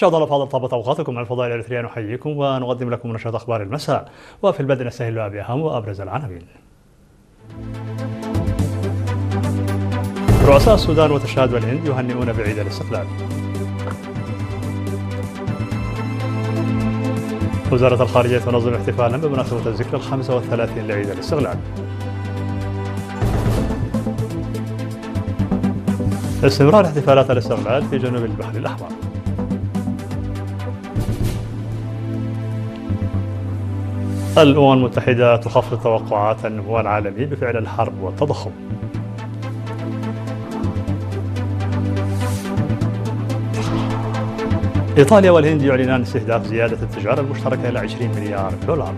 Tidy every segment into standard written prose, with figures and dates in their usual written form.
مشاهدينا الأفاضل، طابت أوقاتكم. من الفضاء الإريترية نحييكم ونقدم لكم نشرة أخبار المساء، وفي البدء نستهل بأهم وأبرز العناوين. رؤساء السودان وتشاد والهند يهنئون بعيد الاستقلال. وزارة الخارجية تنظم احتفالا بمناسبة الذكرى 35 لعيد الاستقلال. استمرار احتفالات الاستقلال في جنوب البحر الأحمر. الأمم المتحدة تخفض توقعات النمو العالمي بفعل الحرب والتضخم. إيطاليا والهند يعلنان استهداف زيادة التجارة المشتركة إلى 20 مليار دولار.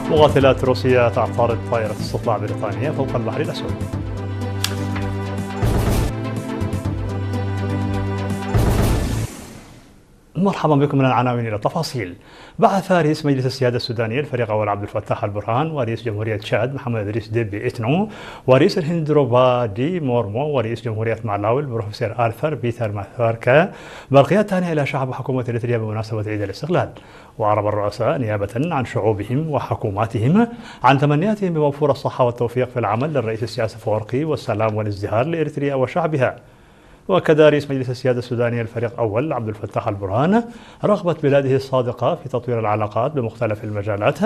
مقاتلات روسيا تعترض طائرة استطلاع بريطانية فوق البحر الأسود. مرحبا بكم. من العناوين إلى التفاصيل. بعث رئيس مجلس السيادة السوداني الفريق أول عبد الفتاح البرهان، ورئيس جمهورية تشاد محمد إدريس ديبي إتنو، ورئيس الهند دروبادي مورمو، ورئيس جمهورية مالاوي البروفيسور آرثر بيتر ماثاركا برقيات تهنئة إلى شعب حكومة إريتريا بمناسبة عيد الاستقلال. وأعرب الرؤساء نيابة عن شعوبهم وحكوماتهم عن تمنياتهم بوفور الصحة والتوفيق في العمل للرئيس السياسي أفورقي والسلام والازدهار لإريتريا وشعبها. وأكد رئيس مجلس السيادة السوداني الفريق أول عبد الفتاح البرهان رغبة بلاده الصادقة في تطوير العلاقات بمختلف المجالات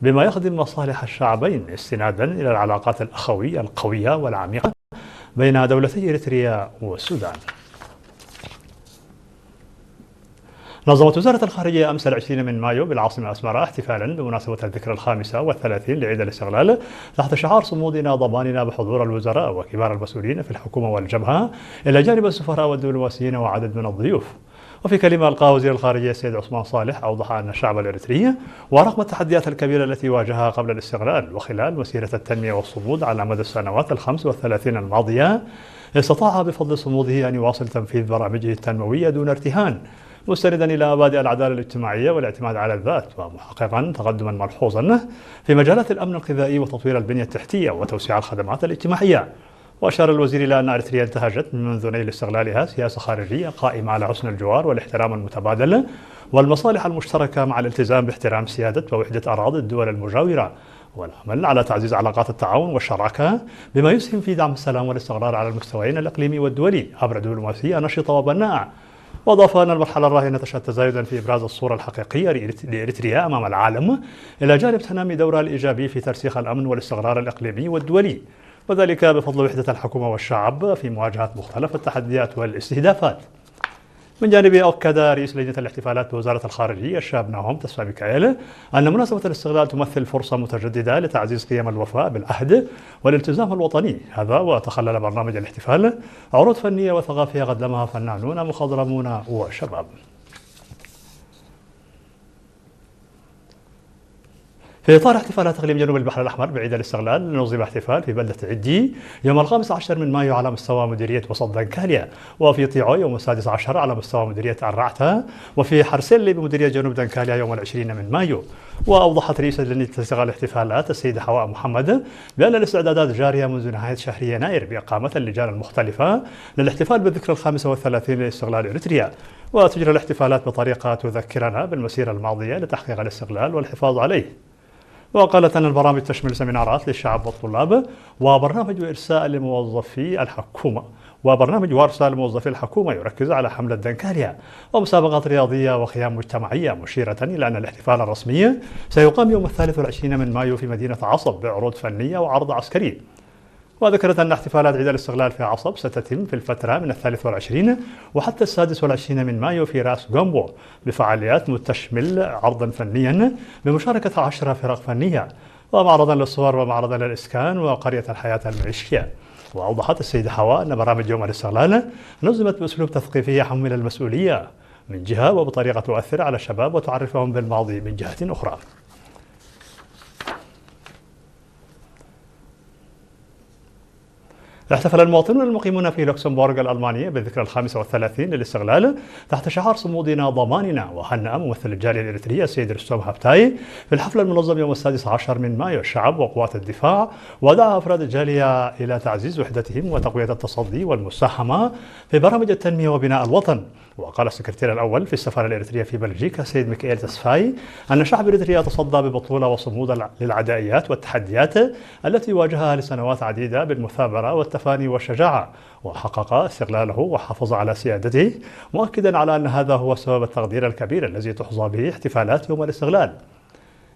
بما يخدم مصالح الشعبين، استنادا إلى العلاقات الأخوية القوية والعميقة بين دولتي إريتريا والسودان. نظمت وزارة الخارجية أمس 20 من مايو بالعاصمة أسمرة احتفالا بمناسبة الذكرى 35 لعيد الاستقلال تحت شعار صمودنا ضماننا بحضور الوزراء وكبار المسؤولين في الحكومة والجبهة إلى جانب السفراء والدبلوماسيين وعدد من الضيوف. وفي كلمة ألقاها وزير الخارجية السيد عثمان صالح أوضح أن الشعب الإريتري ورغم التحديات الكبيرة التي واجهها قبل الاستقلال وخلال مسيرة التنمية والصمود على مدى السنوات 35 الماضية، استطاع بفضل صموده أن يواصل تنفيذ برامجه التنموية دون ارتهان، مستندا إلى مبادئ العدالة الاجتماعية والاعتماد على الذات، ومحققا تقدما ملحوظا في مجالات الأمن الغذائي وتطوير البنية التحتية وتوسيع الخدمات الاجتماعية. وأشار الوزير إلى أن إريتريا انتهجت منذ نيل استقلالها سياسة خارجية قائمة على حسن الجوار والاحترام المتبادل والمصالح المشتركة، مع الالتزام باحترام سيادة ووحدة أراضي الدول المجاورة، والعمل على تعزيز علاقات التعاون والشراكة بما يسهم في دعم السلام والاستقرار على المستويين الإقليمي والدولي عبر دبلوماسية نشطة وبناءة. وأضاف أن المرحلة الراهنة تشهد تزايدا في إبراز الصورة الحقيقية لإريتريا أمام العالم، إلى جانب تنامي دورها الإيجابي في ترسيخ الأمن والاستقرار الإقليمي والدولي، وذلك بفضل وحدة الحكومة والشعب في مواجهة مختلف التحديات والاستهدافات. من جانبه أكد رئيس لجنة الاحتفالات بوزارة الخارجية الشاب ناهم تسفى ميكائيل أن مناسبة الاستقلال تمثل فرصة متجددة لتعزيز قيم الوفاء بالعهد والالتزام الوطني. هذا وتخلل برنامج الاحتفال عروض فنية وثقافية قدمها فنانون مخضرمون وشباب. في إطار احتفالات إقليم جنوب البحر الأحمر بعيد الاستقلال، نظم احتفال في بلدة عدي يوم 15 من مايو على مستوى مديرية وسط دنكاليا، وفي طيعو يوم 16 على مستوى مديرية الرعتة، وفي حرسلي بمديرية جنوب دنكاليا يوم 20 من مايو. وأوضحت رئيسة لجنة استقبال الاحتفالات السيدة حواء محمد بأن الاستعدادات جارية منذ نهاية شهر يناير بإقامة اللجان المختلفة للاحتفال بالذكرى 35 لاستقلال إريتريا. وتجري الاحتفالات بطريقة تذكرنا بالمسيرة الماضية لتحقيق الاستقلال والحفاظ عليه. وقالت أن البرامج تشمل سيمينارات للشعب والطلاب، وبرنامج إرساء لموظفي الحكومة يركز على حملة دنكاليا، ومسابقات رياضية وخيام مجتمعية، مشيرة إلى أن الاحتفال الرسمي سيقام يوم 23 من مايو في مدينة عصب بعروض فنية وعرض عسكري. وذكرت أن احتفالات عيد الاستقلال في عصب ستتم في الفترة من 23 وحتى 26 من مايو في راس غومبو بفعاليات تشمل عرضا فنيا بمشاركة 10 فرق فنية، ومعرضا للصور، ومعرضا للإسكان، وقرية الحياة المعيشية. وأوضحت السيدة حواء أن برامج يوم الاستقلال نظمت بأسلوب تثقيفي يحمل المسؤولية من جهة وبطريقة تؤثر على الشباب وتعرفهم بالماضي من جهة أخرى. احتفل المواطنون المقيمون في لوكسمبورغ الألمانية بالذكرى الخامسة والثلاثين للاستقلال تحت شعار صمودنا ضماننا. وهنأ ممثل الجالية الإريترية السيد رستوم هابتاي في الحفل المنظم يوم 16 من مايو الشعب وقوات الدفاع، ودعا أفراد الجالية إلى تعزيز وحدتهم وتقوية التصدي والمساهمة في برامج التنمية وبناء الوطن. وقال السكرتير الأول في السفارة الإريترية في بلجيكا سيد ميكائيل تسفاي أن شعب إريتريا تصدى ببطولة وصمود للعدائيات والتحديات التي واجهها لسنوات عديدة بالمثابرة والتفاني والشجاعة، وحقق استقلاله وحافظ على سيادته، مؤكدا على أن هذا هو سبب التقدير الكبير الذي تحظى به احتفالات يوم الاستقلال.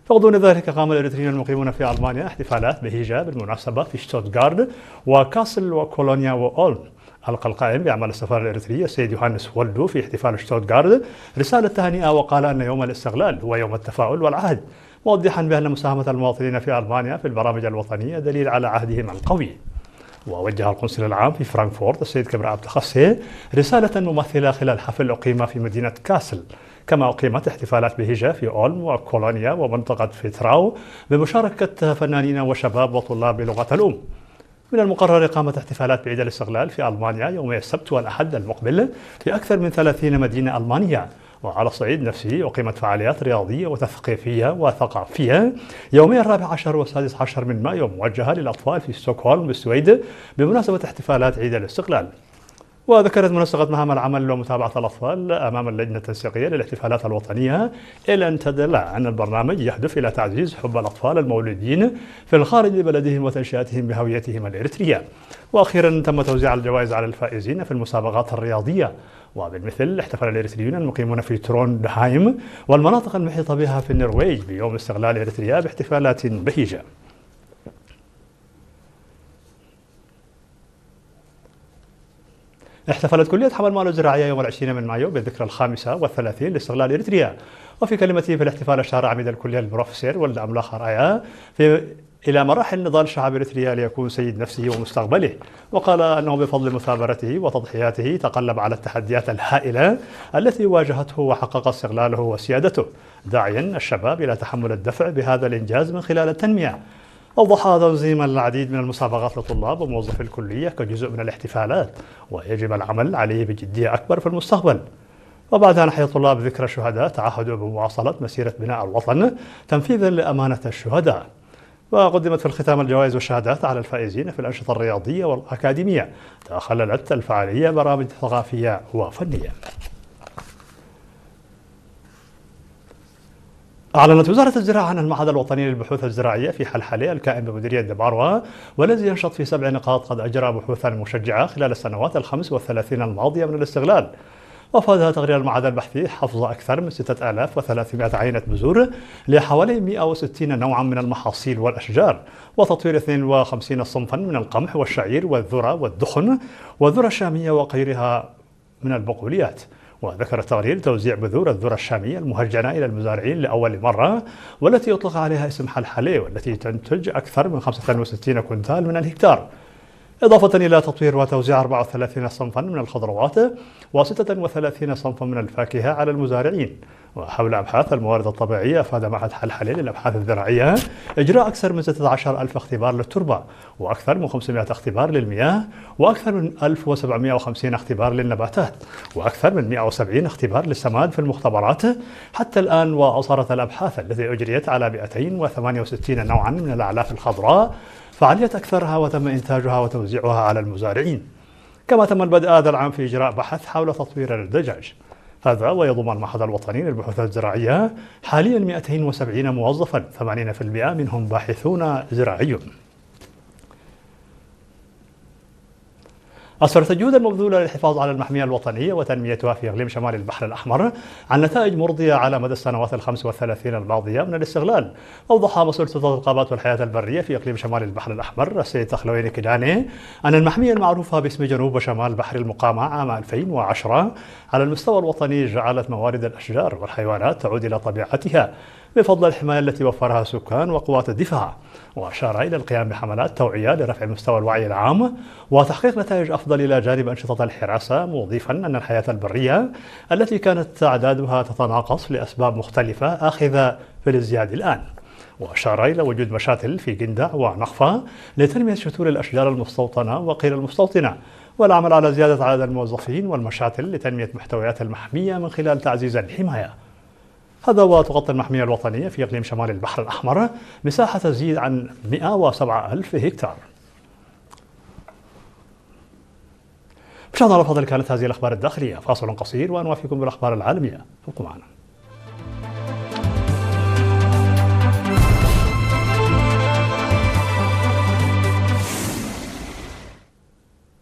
فغضون ذلك قام الإريتريون المقيمون في ألمانيا احتفالات بهجة بالمناسبة في شتوتغارد وكاسل وكولونيا وأولم. ألقى القائم بأعمال السفارة الإريترية السيد يوهانس ولدو في احتفال شتوتغارد رسالة تهنئة، وقال أن يوم الاستقلال هو يوم التفاؤل والعهد، موضحا بأن مساهمة المواطنين في ألمانيا في البرامج الوطنية دليل على عهدهم القوي. ووجه القنصل العام في فرانكفورت السيد كبر عبد الخسي رسالة ممثلة خلال حفل أقيم في مدينة كاسل، كما أقيمت احتفالات بهجة في أولم وكولونيا ومنطقة فيتراو بمشاركة فنانين وشباب وطلاب بلغة الأم. من المقرر إقامة احتفالات بعيد الاستقلال في ألمانيا يومي السبت والأحد المقبل في أكثر من 30 مدينة ألمانية. وعلى الصعيد نفسه أقيمت فعاليات رياضية وتثقيفية وثقافية يومي 14 و16 من مايو موجهة للأطفال في ستوكهولم بالسويد بمناسبة احتفالات عيد الاستقلال. وذكرت منسقة مهام العمل ومتابعة الأطفال أمام اللجنة التنسيقية للاحتفالات الوطنية إلى أن تدل أن البرنامج يهدف إلى تعزيز حب الأطفال المولودين في الخارج لبلدهم وتنشئتهم بهويتهم الإريترية. وأخيرا تم توزيع الجوائز على الفائزين في المسابقات الرياضية. وبالمثل احتفل الإريتريون المقيمون في تروندهايم والمناطق المحيطة بها في النرويج بيوم استقلال إريتريا باحتفالات بهيجة. احتفلت كلية حمل مال الزراعية يوم 20 من مايو بالذكرى الخامسة والثلاثين لاستقلال إريتريا. وفي كلمته في الاحتفال أشار عميد الكلية البروفيسور ولد أملاخ رايا إلى مراحل نضال شعب إريتريا ليكون سيد نفسه ومستقبله، وقال أنه بفضل مثابرته وتضحياته تغلب على التحديات الهائلة التي واجهته وحقق استقلاله وسيادته، داعيا الشباب إلى تحمل الدفع بهذا الإنجاز من خلال التنمية. أوضح تنظيم العديد من المسابقات لطلاب وموظفي الكلية كجزء من الاحتفالات، ويجب العمل عليه بجدية أكبر في المستقبل. وبعد أن حيا الطلاب ذكرى الشهداء تعهدوا بمواصلة مسيرة بناء الوطن تنفيذا لأمانة الشهداء. وقدمت في الختام الجوائز والشهادات على الفائزين في الأنشطة الرياضية والأكاديمية. تخللت الفعالية برامج ثقافية وفنية. أعلنت وزارة الزراعة عن المعهد الوطني للبحوث الزراعية في حلحلة الكائن بمديرية دباروا، والذي ينشط في 7 نقاط قد أجرى بحوثا مشجعة خلال السنوات ال35 الماضية من الاستقلال. وأفاد تقرير المعهد البحثي حفظ أكثر من 6300 عينة بذور لحوالي 160 نوعا من المحاصيل والأشجار، وتطوير 52 صنفا من القمح والشعير والذرة والدخن والذرة الشامية وغيرها من البقوليات. وذكر التقرير توزيع بذور الذرة الشامية المهجنة إلى المزارعين لأول مرة، والتي يطلق عليها اسم حلحلة، والتي تنتج أكثر من 65 كنتال من الهكتار، إضافة إلى تطوير وتوزيع 34 صنفا من الخضروات و36 صنفا من الفاكهة على المزارعين. وحول أبحاث الموارد الطبيعية أفاد معهد حلحلة للأبحاث الزراعية إجراء أكثر من 16,000 اختبار للتربة، وأكثر من 500 اختبار للمياه، وأكثر من 1750 اختبار للنباتات، وأكثر من 170 اختبار للسماد في المختبرات حتى الآن. وأصارت الأبحاث التي أجريت على 268 نوعا من الأعلاف الخضراء فعالية أكثرها وتم إنتاجها وتوزيعها على المزارعين. كما تم البدء هذا العام في إجراء بحث حول تطوير الدجاج. هذا ويضم المعهد الوطني للبحوث الزراعية حاليا 270 موظفا، 80% منهم باحثون زراعيون. أسفرت الجهود المبذولة للحفاظ على المحمية الوطنية وتنميتها في إقليم شمال البحر الأحمر عن نتائج مرضية على مدى السنوات ال35 الماضية من الاستغلال. أوضح مسؤول سلطة الغابات والحياة البرية في إقليم شمال البحر الأحمر السيد تخلوين كيداني أن المحمية المعروفة باسم جنوب وشمال بحر المقامة عام 2010 على المستوى الوطني جعلت موارد الأشجار والحيوانات تعود إلى طبيعتها بفضل الحماية التي وفرها السكان وقوات الدفاع. وأشار إلى القيام بحملات توعية لرفع مستوى الوعي العام وتحقيق نتائج أفضل إلى جانب أنشطة الحراسة، مضيفا أن الحياة البرية التي كانت أعدادها تتناقص لأسباب مختلفة آخذة في الازدياد الآن. وأشار إلى وجود مشاتل في جندع ونخفة لتنمية شتول الأشجار المستوطنة وقيل المستوطنة، والعمل على زيادة عدد الموظفين والمشاتل لتنمية محتويات المحمية من خلال تعزيز الحماية. هذا وتغطي المحمية الوطنية في إقليم شمال البحر الأحمر مساحة تزيد عن 107 ألف هكتار. مشاهدينا الأفاضل، كانت هذه الأخبار الداخلية. فاصل قصير ونوافيكم بالأخبار العالمية، ابقوا معنا.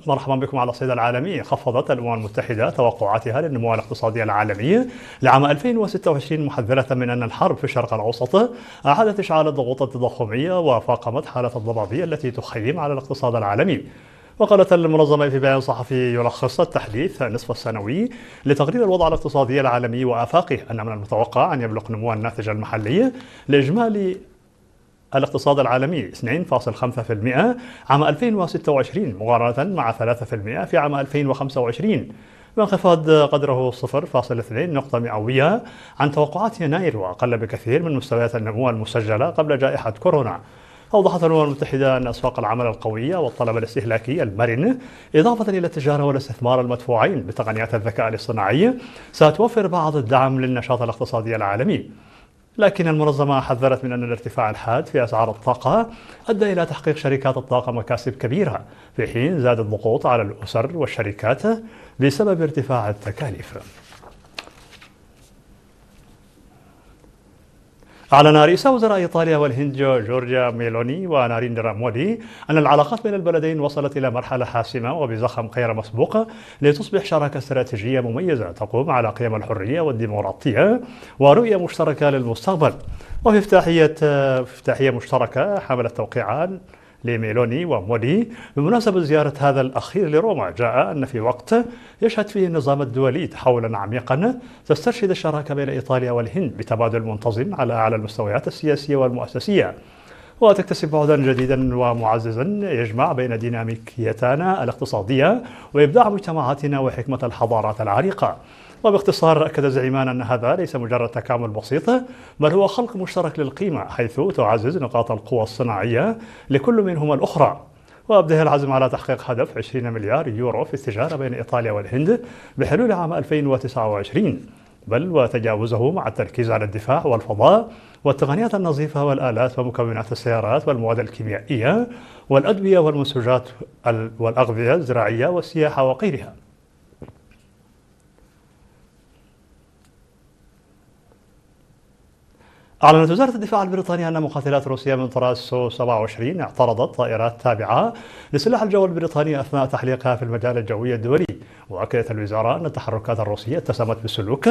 مرحبا بكم على الصعيد العالمي. خفضت الأمم المتحدة توقعاتها للنمو الاقتصادي العالمي لعام 2026 محذرة من أن الحرب في الشرق الأوسط أعادت إشعال الضغوط التضخمية وفاقمت حالة الضبابية التي تخيم على الاقتصاد العالمي. وقالت المنظمة في بيان صحفي يلخص التحديث النصف السنوي لتقرير الوضع الاقتصادي العالمي وآفاقه أن من المتوقع أن يبلغ نمو الناتج المحلي لإجمالي الاقتصاد العالمي 2.5% عام 2026 مقارنة مع 3% في عام 2025، بانخفاض قدره 0.2 نقطة مئوية عن توقعات يناير، وأقل بكثير من مستويات النمو المسجلة قبل جائحة كورونا. أوضحت الأمم المتحدة أن أسواق العمل القوية والطلب الاستهلاكي المرن إضافة إلى التجارة والاستثمار المدفوعين بتقنيات الذكاء الاصطناعي ستوفر بعض الدعم للنشاط الاقتصادي العالمي. لكن المنظمة حذرت من أن الارتفاع الحاد في أسعار الطاقة أدى إلى تحقيق شركات الطاقة مكاسب كبيرة، في حين زاد الضغوط على الأسر والشركات بسبب ارتفاع التكاليف. أعلن رئيس وزراء إيطاليا والهند جورجيا ميلوني وناريندرا مودي أن العلاقات بين البلدين وصلت إلى مرحلة حاسمة وبزخم غير مسبوق لتصبح شراكة استراتيجية مميزة تقوم على قيم الحرية والديمقراطية ورؤية مشتركة للمستقبل. وفي افتتاحية مشتركة حملت توقيعان لميلوني ومودي بمناسبة زيارة هذا الأخير لروما، جاء أن في وقت يشهد فيه النظام الدولي تحولا عميقا تسترشد الشراكة بين إيطاليا والهند بتبادل منتظم على أعلى المستويات السياسية والمؤسسية، وتكتسب بعدا جديدا ومعززا يجمع بين ديناميكيتنا الاقتصادية وإبداع مجتمعاتنا وحكمة الحضارات العريقة. وباختصار، أكد الزعيمان أن هذا ليس مجرد تكامل بسيط، بل هو خلق مشترك للقيمة، حيث تعزز نقاط القوى الصناعية لكل منهما الأخرى. وأبدى العزم على تحقيق هدف 20 مليار يورو في التجارة بين إيطاليا والهند بحلول عام 2029، بل وتجاوزه، مع التركيز على الدفاع والفضاء والتقنيات النظيفة والآلات ومكونات السيارات والمواد الكيميائية والأدوية والمنسوجات والأغذية الزراعية والسياحة وغيرها. أعلنت وزارة الدفاع البريطانية أن مقاتلات روسيا من طراز سو 27 اعترضت طائرات تابعة لسلاح الجو البريطاني أثناء تحليقها في المجال الجوي الدولي. وأكدت الوزارة أن التحركات الروسية اتسمت بسلوك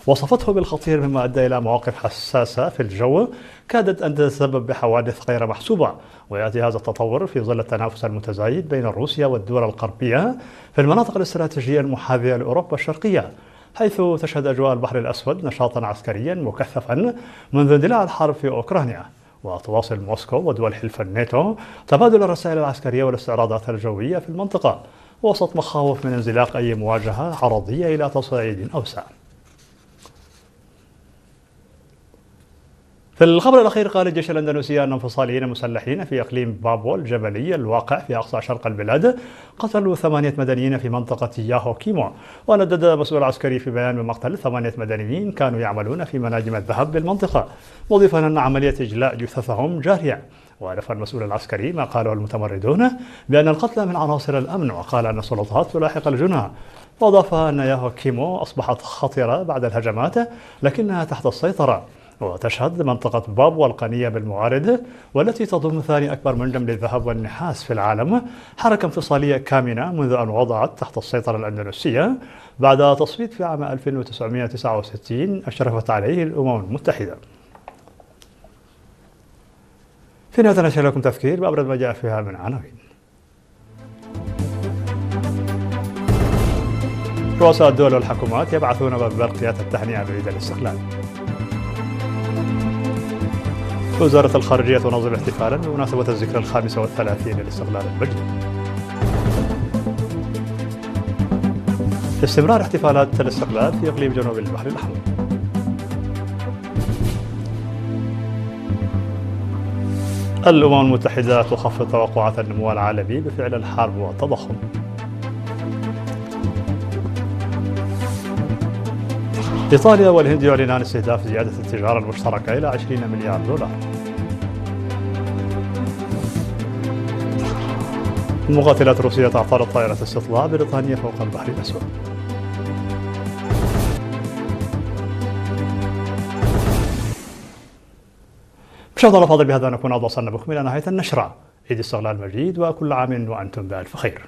وصفته بالخطير، مما أدى إلى مواقف حساسة في الجو كادت أن تتسبب بحوادث غير محسوبة. ويأتي هذا التطور في ظل التنافس المتزايد بين روسيا والدول الغربية في المناطق الاستراتيجية المحاذية لأوروبا الشرقية، حيث تشهد أجواء البحر الأسود نشاطا عسكريا مكثفا منذ اندلاع الحرب في أوكرانيا. وتواصل موسكو ودول حلف الناتو تبادل الرسائل العسكرية والاستعراضات الجوية في المنطقة، وسط مخاوف من انزلاق أي مواجهة عرضية إلى تصعيد أوسع. في الخبر الأخير، قال الجيش الأندونيسي أن انفصاليين مسلحين في إقليم بابوا الجبلي الواقع في أقصى شرق البلاد قتلوا 8 مدنيين في منطقة ياهو كيمو. وندد مسؤول عسكري في بيان بمقتل 8 مدنيين كانوا يعملون في مناجم الذهب بالمنطقة، مضيفا أن عملية إجلاء جثثهم جارية. وعرف المسؤول العسكري ما قاله المتمردون بأن القتلى من عناصر الأمن، وقال أن السلطات تلاحق الجنى. وأضاف أن ياهو كيمو أصبحت خطرة بعد الهجمات لكنها تحت السيطرة. وتشهد منطقة بابوا الغنية بالموارد والتي تضم ثاني أكبر منجم للذهب والنحاس في العالم حركة انفصالية كامنة منذ أن وضعت تحت السيطرة الأندونيسية بعد تصويت في عام 1969 أشرفت عليه الأمم المتحدة. في نهاية نشر لكم تذكير بأبرز ما جاء فيها من عناوين. رؤساء الدول والحكومات يبعثون ببرقيات التهنئة بعيد الاستقلال. وزارة الخارجية تنظم احتفالا بمناسبة الذكرى 35 للاستقلال المجيد. استمرار احتفالات الاستقلال في إقليم جنوب البحر الأحمر. الأمم المتحدة تخفض توقعات النمو العالمي بفعل الحرب والتضخم. إيطاليا والهند يعلنان استهداف زيادة التجارة المشتركة إلى 20 مليار دولار. مقاتلات روسيا تعترض طائرة استطلاع بريطانيا فوق البحر الأسود. مشاهدينا الأفاضل، بهذا نكون وصلنا بكم إلى نهاية النشرة. عيد استغلال مجيد وكل عام وأنتم بألف خير.